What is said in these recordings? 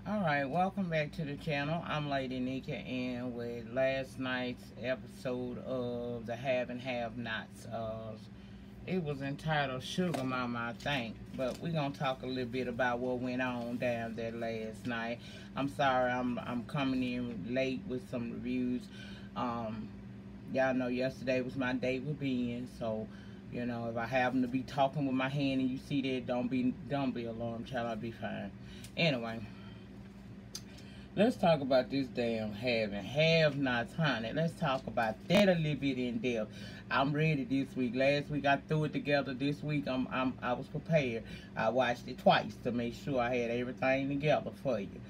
Alright, welcome back to the channel. I'm Lady Nika, and with last night's episode of the Have and Have Nots. It was entitled Sugar Mama, I think. But we're gonna talk a little bit about what went on down there last night. I'm sorry I'm coming in late with some reviews. Y'all know yesterday was my date with Ben, so you know, if I happen to be talking with my hand and you see that, don't be alarmed, child. I'll be fine. Anyway, let's talk about this damn have and have nots, honey. Let's talk about that a little bit in depth. I'm ready this week. Last week I threw it together. This week I was prepared. I watched it twice to make sure I had everything together for you.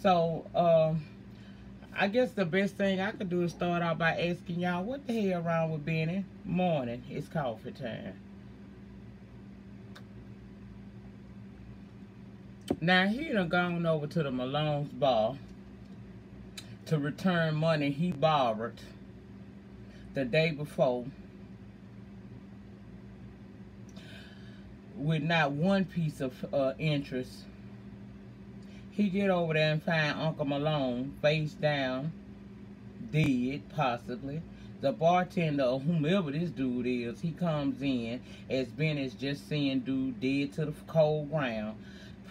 So I guess the best thing I could do is start out by asking y'all, what the hell wrong with Benny? Morning, it's coffee time. Now he done gone over to the Malone's bar to return money he borrowed the day before with not one piece of interest. He get over there and find Uncle Malone face down, dead, possibly. The bartender or whomever this dude is, he comes in as Ben is just seeing dude dead to the cold ground,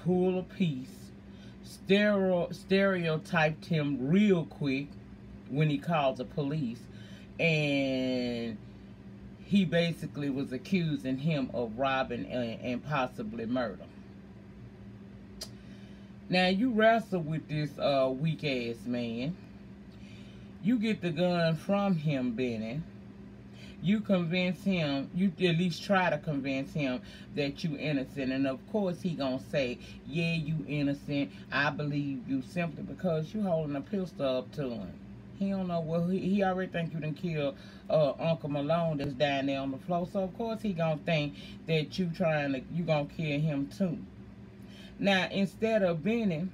pull a piece, stereotyped him real quick when he called the police, and he basically was accusing him of robbing and possibly murder. Now you wrestle with this weak ass man. You get the gun from him, Benny. You convince him, you at least try to convince him that you innocent. And of course he gonna say, yeah, you innocent. I believe you, simply because you holding a pistol up to him. He don't know what, he already think you done kill Uncle Malone that's down there on the floor. So of course he gonna think that you gonna kill him too. Now instead of Benny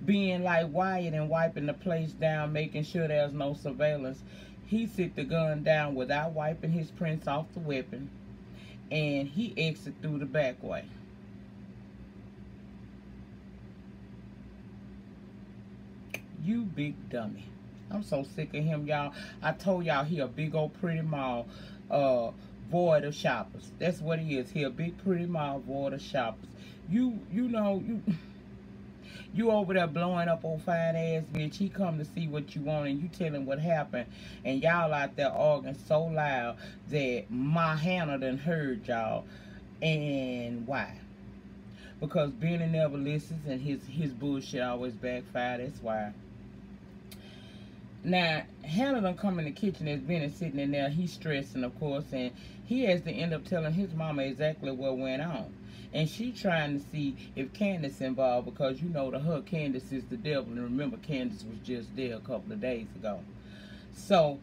being like Wyatt and wiping the place down, making sure there's no surveillance, he sit the gun down without wiping his prints off the weapon, and he exit through the back way. You big dummy. I'm so sick of him, y'all. I told y'all he a big old pretty mall void of shoppers. That's what he is. He a big pretty mall void of shoppers. You over there blowing up old fine ass bitch. He come to see what you want and you tell him what happened. And y'all out there arguing so loud that my Hannah done heard y'all. And why? Because Benny never listens and his bullshit always backfire. That's why. Now, Hannah done come in the kitchen as Benny sitting in there. He's stressing, of course, and he has to end up telling his mama exactly what went on. And she trying to see if Candace involved, because you know to her, Candace is the devil. And remember, Candace was just there a couple of days ago. So,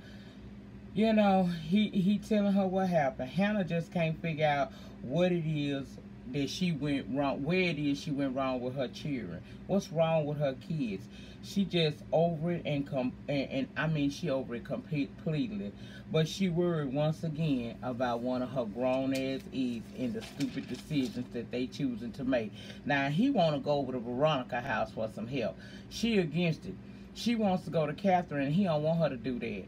you know, he telling her what happened. Hannah just can't figure out what it is that she went wrong, where it is she went wrong with her children. What's wrong with her kids? She just over it and I mean she over it completely. But she worried once again about one of her grown ass kids and the stupid decisions that they choosing to make. Now he want to go over to Veronica house for some help. She against it. She wants to go to Catherine and he don't want her to do that.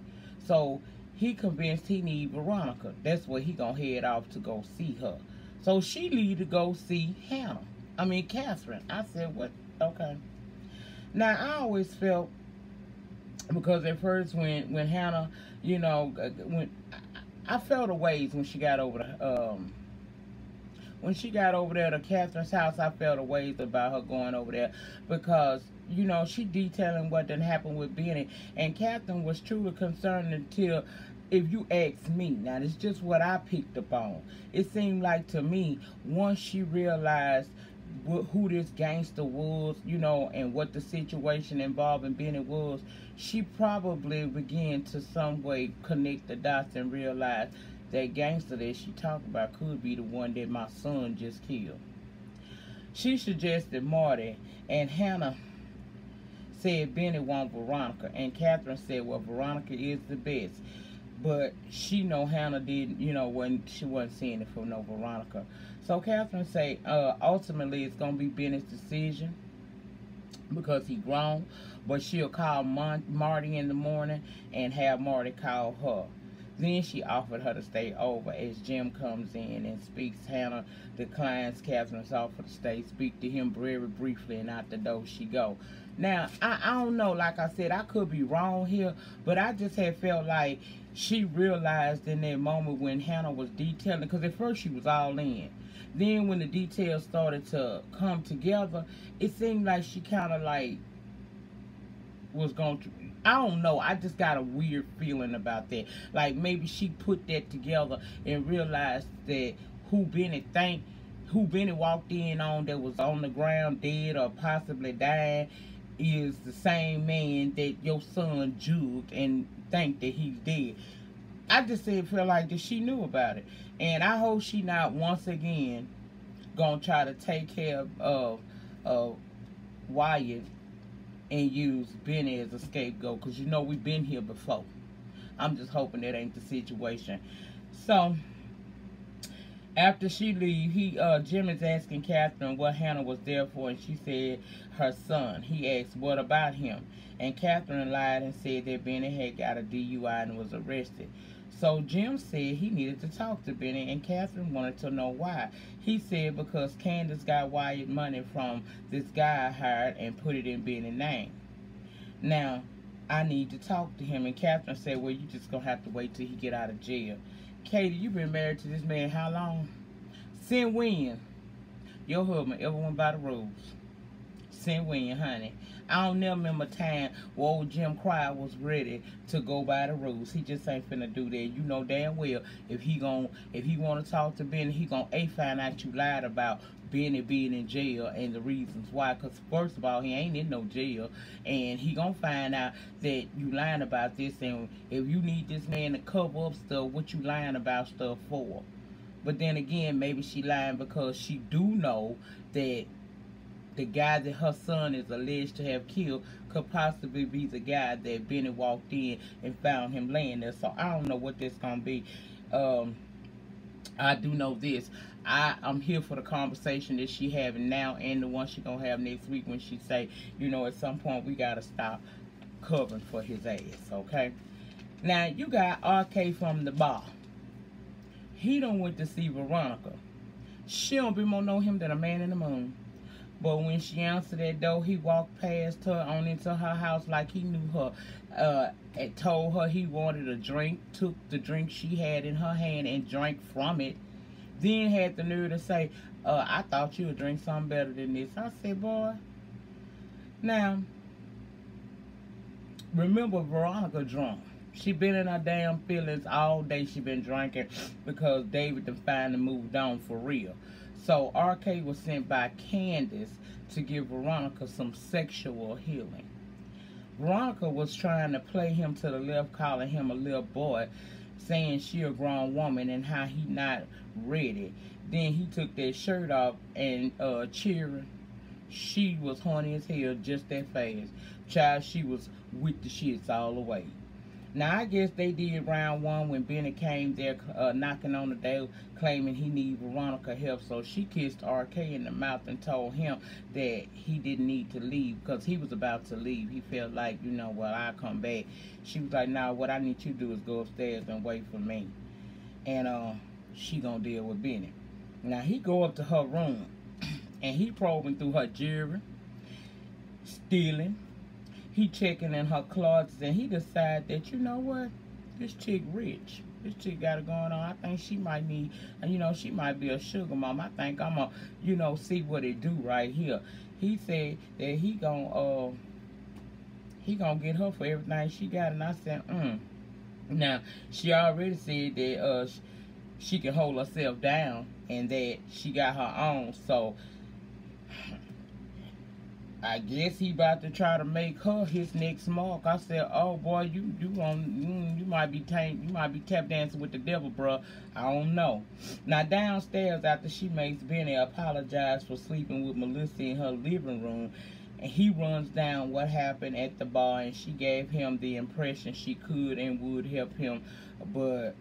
So he convinced he need Veronica. That's where he gonna head off to go see her. So she leave to go see Catherine. I said, what? Okay. Now, I always felt, because at first when Hannah, you know, I felt a ways when she got over to Catherine's house. I felt a ways about her going over there because, you know, she detailing what done happened with Benny, and Catherine was truly concerned until, if you ask me, now it's just what I picked up on. It seemed like to me, once she realized who this gangster was, you know, and what the situation involving Benny was, she probably began to some way connect the dots and realize that gangster that she talked about could be the one that my son just killed. She suggested Marty, and Hannah said Benny want Veronica, and Catherine said, well, Veronica is the best. But she know Hannah didn't, you know, she wasn't seeing it for no Veronica. So Catherine say, ultimately it's gonna be Benny's decision. because he grown. But she'll call Marty in the morning and have Marty call her. Then she offered her to stay over. As Jim comes in and speaks, Hannah declines Catherine's offer to stay, speak to him very briefly, and out the door she go. Now, I don't know, like I said, I could be wrong here, but I just had felt like she realized in that moment when Hannah was detailing, because at first she was all in. Then when the details started to come together, it seemed like she kind of like was going to, I don't know, I just got a weird feeling about that. Like maybe she put that together and realized that who Benny walked in on that was on the ground dead or possibly dying is the same man that your son jugged and think that he's dead. I just said feel like that she knew about it. And I hope she not once again gonna try to take care of Wyatt and use Benny as a scapegoat, because you know we've been here before. I'm just hoping that ain't the situation. So after she leave, Jim is asking Catherine what Hannah was there for, and she said her son. He asked what about him, and Catherine lied and said that Benny had got a DUI and was arrested. So Jim said he needed to talk to Benny, and Catherine wanted to know why. He said because Candace got Wyatt money from this guy I hired and put it in Benny's name. Now, I need to talk to him. And Catherine said, well, you just going to have to wait till he get out of jail. Katie, you been married to this man how long? Since when your husband ever went by the rules? Since when, honey? I don't never remember a time where old Jim Cryer was ready to go by the rules. He just ain't finna do that. You know damn well if he want to talk to Benny, he gonna find out you lied about Benny being in jail and the reasons why. Because first of all, he ain't in no jail, and he gonna find out that you lying about this. And if you need this man to cover up stuff, what you lying about stuff for? But then again, maybe she lying because she do know that the guy that her son is alleged to have killed could possibly be the guy that Benny walked in and found him laying there. So I don't know what this gonna be. I do know this. I'm here for the conversation that she having now and the one she gonna have next week when she say, you know, at some point we gotta stop covering for his ass, okay? Now, you got RK from the bar. He done went to see Veronica. She don't be more know him than a man in the moon. But when she answered that door, he walked past her on into her house like he knew her. And told her he wanted a drink, took the drink she had in her hand and drank from it. Then had the nerve to say, I thought you would drink something better than this. I said, boy. Now, remember Veronica drunk. She been in her damn feelings all day. She been drinking because David done finally moved on for real. So RK was sent by Candace to give Veronica some sexual healing. Veronica was trying to play him to the left, calling him a little boy, saying she a grown woman and how he not ready. Then he took that shirt off and cheering. She was horny as hell just that fast. Child, she was with the shits all the way. Now, I guess they did round one when Benny came there knocking on the door, claiming he needed Veronica help. So she kissed RK in the mouth and told him that he didn't need to leave because he was about to leave. He felt like, you know, well, I'll come back. She was like, nah, what I need you to do is go upstairs and wait for me. And she gonna deal with Benny. Now, he go up to her room and he probing through her jewelry, stealing. He checking in her closets, and he decided that, you know what, this chick rich. This chick got it going on. I think she might need, you know, she might be a sugar mom. I think I'm going to, you know, see what it do right here. He said that he gonna get her for everything she got, and I said, Now, she already said that she can hold herself down and that she got her own, so I guess he about to try to make her his next mark. I said, "Oh boy, you might be tap dancing with the devil, bro. I don't know." Now downstairs, after she makes Benny apologize for sleeping with Melissa in her living room, and he runs down what happened at the bar, and she gave him the impression she could and would help him, but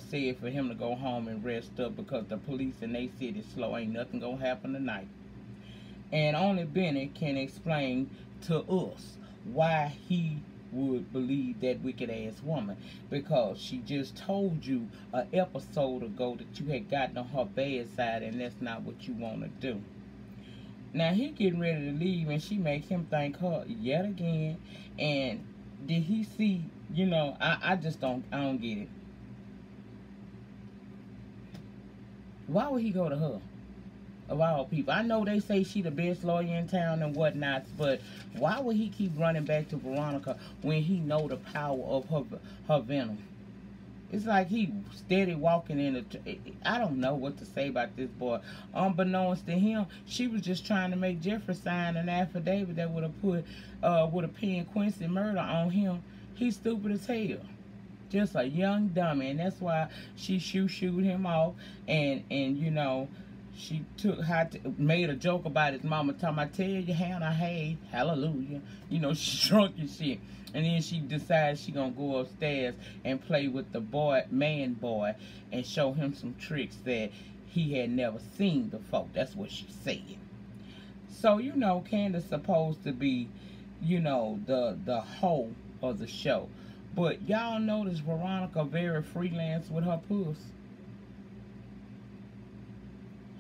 said for him to go home and rest up because the police in they city slow. Ain't nothing gonna happen tonight. And only Bennett can explain to us why he would believe that wicked ass woman, because she just told you an episode ago that you had gotten on her bad side, and that's not what you want to do. Now he getting ready to leave, and she make him thank her yet again. And did he see? I just don't get it. Why would he go to her? Of all people, I know they say she the best lawyer in town and whatnot, but why would he keep running back to Veronica when he know the power of her venom? It's like he steady walking in the. I don't know what to say about this boy. Unbeknownst to him, she was just trying to make Jeffrey sign an affidavit that would have pinned Quincy murder on him. He's stupid as hell. Just a young dummy, and that's why she shoot him off, and she made a joke about his mama, talking about, tell your Hannah, hey, hallelujah. She drunk and shit. And then she decides she gonna go upstairs and play with the man boy, and show him some tricks that he had never seen before. That's what she said. So, Candace supposed to be, the hoe of the show. But y'all notice Veronica very freelance with her puss.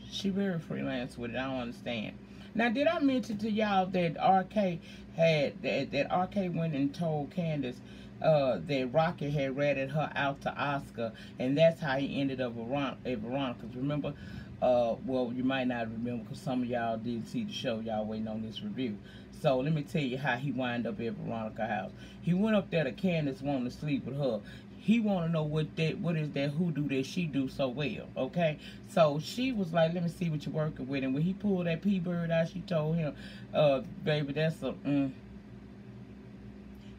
She very freelance with it. I don't understand. Now, did I mention to y'all that Rcade Rcade went and told Candace that Rocky had ratted her out to Oscar, and that's how he ended up at Veronica's. Remember? Well, you might not remember because some of y'all didn't see the show. Y'all waiting on this review. So let me tell you how he wound up at Veronica's house. He went up there to Candace wanting to sleep with her. He want to know what is that hoodoo that she do so well, okay? So she was like, let me see what you're working with. And when he pulled that P-bird out, she told him, baby, that's a,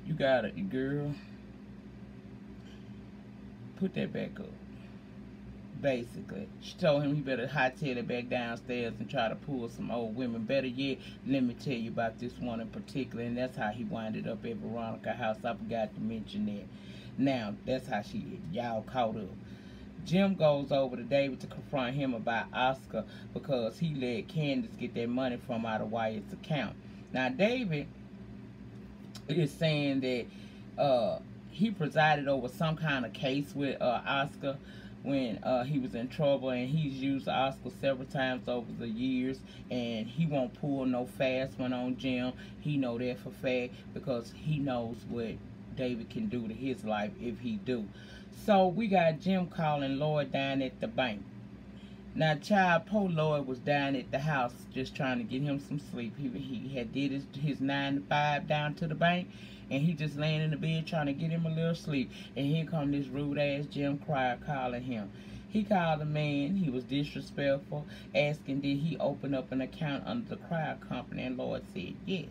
you got it, girl. Put that back up. Basically, she told him he better hightail it back downstairs and try to pull some old women. Better yet, let me tell you about this one in particular, and that's how he winded up at Veronica's house. I forgot to mention that. Now, that's how y'all caught up. Jim goes over to David to confront him about Oscar because he let Candace get that money from out of Wyatt's account. Now, David is saying that he presided over some kind of case with Oscar when he was in trouble, and he's used Oscar several times over the years, and he won't pull no fast one on Jim. He know that for fact because he knows what David can do to his life if he do. So we got Jim calling Lloyd down at the bank. Now, child, poor Lloyd was down at the house just trying to get him some sleep. He had did his 9 to 5 down to the bank, and he just laying in the bed trying to get him a little sleep. And here come this rude ass Jim Cryer calling him. He called the man. He was disrespectful, asking did he open up an account under the Cryer company, and Lloyd said yes.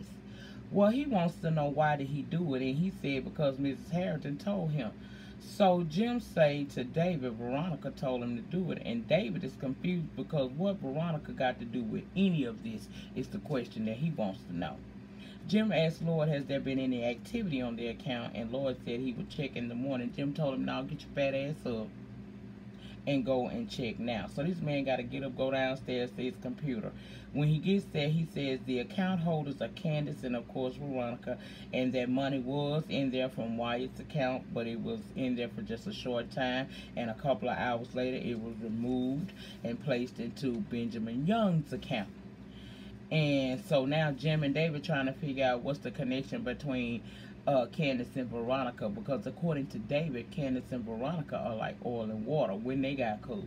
Well, he wants to know why did he do it, and he said because Mrs. Harrington told him. So Jim say to David, Veronica told him to do it, and David is confused because what Veronica got to do with any of this is the question that he wants to know. Jim asked Lloyd, has there been any activity on the account, and Lloyd said he would check in the morning. Jim told him, now get your fat ass up and go and check now. So this man got to get up, go downstairs to his computer. When he gets there, he says the account holders are Candace and, of course, Veronica, and that money was in there from Wyatt's account, but it was in there for just a short time, and a couple of hours later, it was removed and placed into Benjamin Young's account. And so now Jim and David trying to figure out what's the connection between Candace and Veronica, because according to David, Candace and Veronica are like oil and water when they got cool.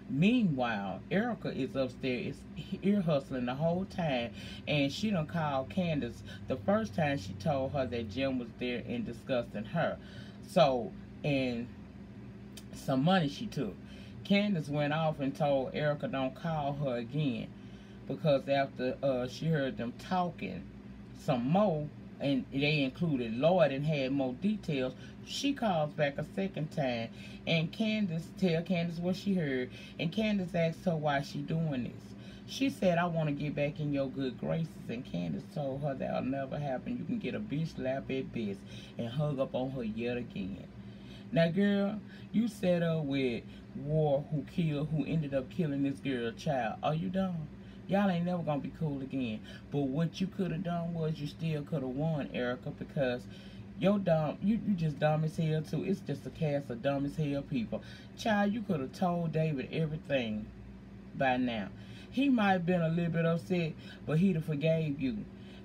Meanwhile, Erica is upstairs ear hustling the whole time, and she done called Candace the first time she told her that Jim was there and discussing her. So, and some money she took. Candace went off and told Erica don't call her again, because after she heard them talking some more, and they included Lloyd and had more details, she calls back a second time, and Candace tell Candace what she heard, and Candace asks her why she doing this. She said, I want to get back in your good graces, and Candace told her that'll never happen. You can get a bitch slap at best, and hug up on her yet again. Now, girl, you set up with War who ended up killing this girl's child. Are you dumb? Y'all ain't never gonna be cool again. But what you could have done was you still could have won, Erica, because you're dumb. You just dumb as hell too. It's just a cast of dumb as hell people. Child, you could have told David everything by now. He might have been a little bit upset, but he'd have forgave you.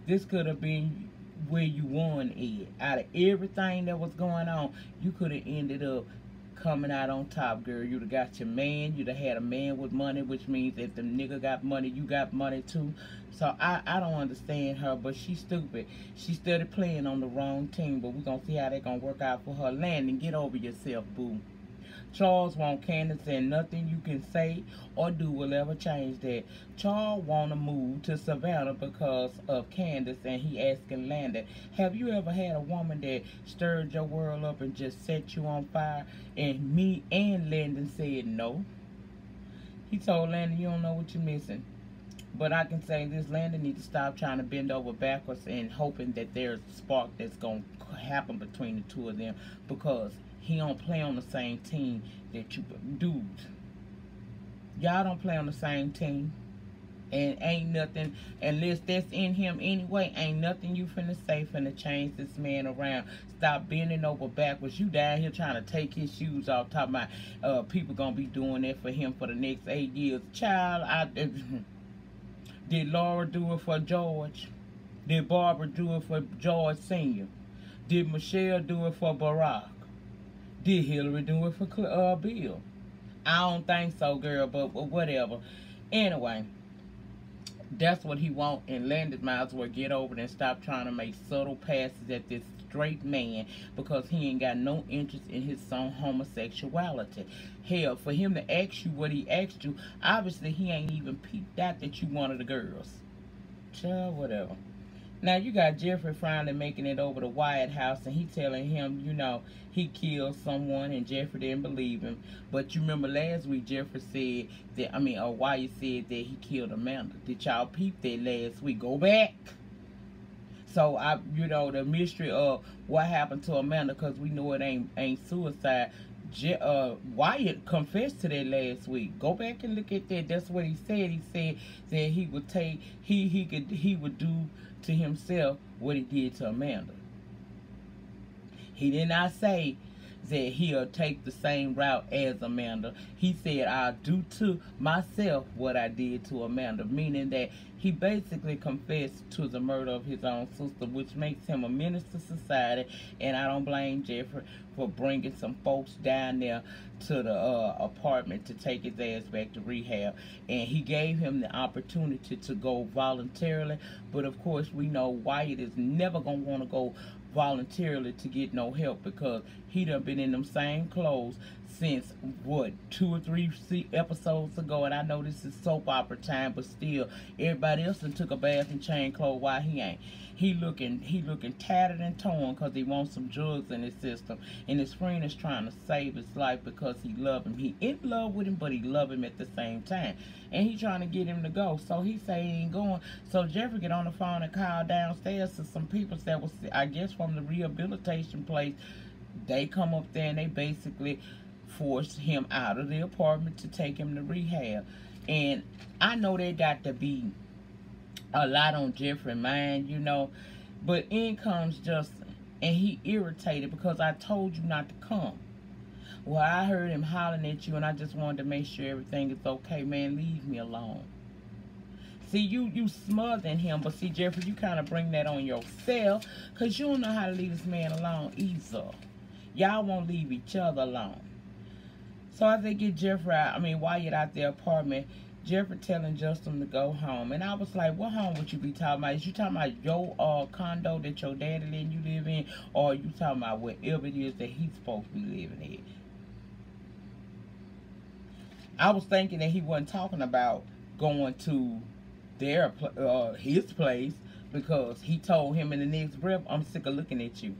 This could have been where you won, Ed. Out of everything that was going on, you could have ended up coming out on top, girl. You'd have got your man. You'd have had a man with money, which means if the nigga got money, you got money too. So I don't understand her, but she's stupid. She started playing on the wrong team, but we're going to see how they're going to work out for her. Landon, get over yourself, boo. Charles want Candace, and nothing you can say or do will ever change that. Charles want to move to Savannah because of Candace, and he asking Landon, have you ever had a woman that stirred your world up and just set you on fire? And me and Landon said no. He told Landon, you don't know what you're missing. But I can say this, Landon needs to stop trying to bend over backwards and hoping that there's a spark that's going to happen between the two of them, because he don't play on the same team that you dudes. Y'all don't play on the same team. And ain't nothing, unless that's in him anyway, ain't nothing you finna say finna change this man around. Stop bending over backwards. You down here trying to take his shoes off, talking about people gonna be doing that for him for the next 8 years. Child, did Laura do it for George? Did Barbara do it for George Sr.? Did Michelle do it for Barack? Did Hillary do it for Bill? I don't think so, girl, but whatever. Anyway, that's what he want, and Landon might as well get over it and stop trying to make subtle passes at this straight man, because he ain't got no interest in his own homosexuality. Hell, for him to ask you what he asked you, obviously he ain't even peeped out that you one of the girls. Child, whatever. Now, you got Jeffrey finally making it over to Wyatt house, and he telling him, you know, he killed someone, and Jeffrey didn't believe him. But you remember last week, Jeffrey said that, Wyatt said that he killed Amanda. Did y'all peep that last week? Go back. So, the mystery of what happened to Amanda, because we know it ain't suicide. Wyatt confessed to that last week. Go back and look at that. That's what he said. He said that he would take, he would do to himself what he did to Amanda. He did not say that he'll take the same route as Amanda. He said, I'll do to myself what I did to Amanda, meaning that he basically confessed to the murder of his own sister, which makes him a menace to society. And I don't blame Jeffrey for bringing some folks down there to the apartment to take his ass back to rehab. And he gave him the opportunity to go voluntarily, but of course we know Wyatt is never gonna want to go voluntarily to get no help, because he done been in them same clothes since what, 2 or 3 episodes ago. And I know this is soap opera time, but still, everybody else done took a bath and changed clothes. Why he ain't? He looking tattered and torn because he wants some drugs in his system, and his friend is trying to save his life because he love him. He in love with him, but he love him at the same time, and he trying to get him to go. So he say he ain't going. So Jeffrey get on the phone and call downstairs to some people that was, I guess, from the rehabilitation place. They come up there and they basically force him out of the apartment to take him to rehab. And I know they got to be a lot on Jeffrey's mind, you know, but in comes Justin, and he irritated because I told you not to come. Well, I heard him hollering at you, and I just wanted to make sure everything is okay. Man, leave me alone. See, you smothering him, but see, Jeffrey, you kind of bring that on yourself, because you don't know how to leave this man alone either. Y'all won't leave each other alone. So as they get Wyatt out their apartment, Jeffrey telling Justin to go home. And I was like, what home would you be talking about? Is you talking about your condo that your daddy letting you live in? Or are you talking about wherever it is that he's supposed to be living in? I was thinking that he wasn't talking about going to his place, because he told him in the next breath, I'm sick of looking at you.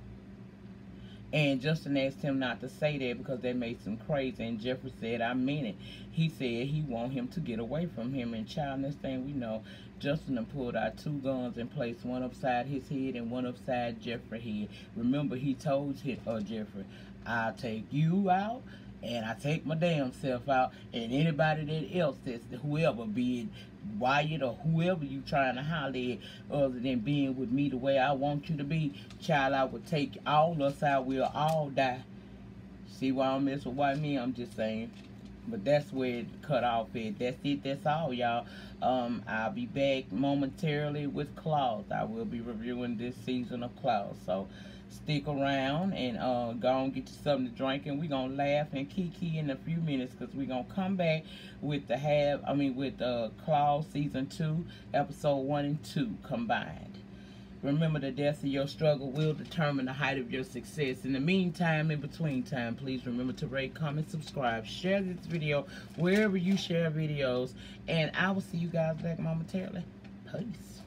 And Justin asked him not to say that because that makes him crazy. And Jeffrey said, I mean it. He said he want him to get away from him. And child, next thing we know, Justin done pulled out 2 guns and placed one upside his head and one upside Jeffrey's head. Remember, he told Jeffrey, I'll take you out, and I take my damn self out, and anybody that else, that's whoever, be it Wyatt or whoever you trying to holler at, other than being with me the way I want you to be, child, I would take all us out. We'll all die. See why I don't mess with white men? I'm just saying. But that's where it cut off at. That's it. That's all, y'all. I'll be back momentarily with Claws. I will be reviewing this season of Claws. So stick around and go and get you something to drink. And we're going to laugh and kiki in a few minutes, because we're going to come back with Claws Season 2, Episode 1 and 2 combined. Remember, the depth of your struggle will determine the height of your success. In the meantime, in between time, please remember to rate, comment, subscribe, share this video wherever you share videos, and I will see you guys back momentarily. Peace.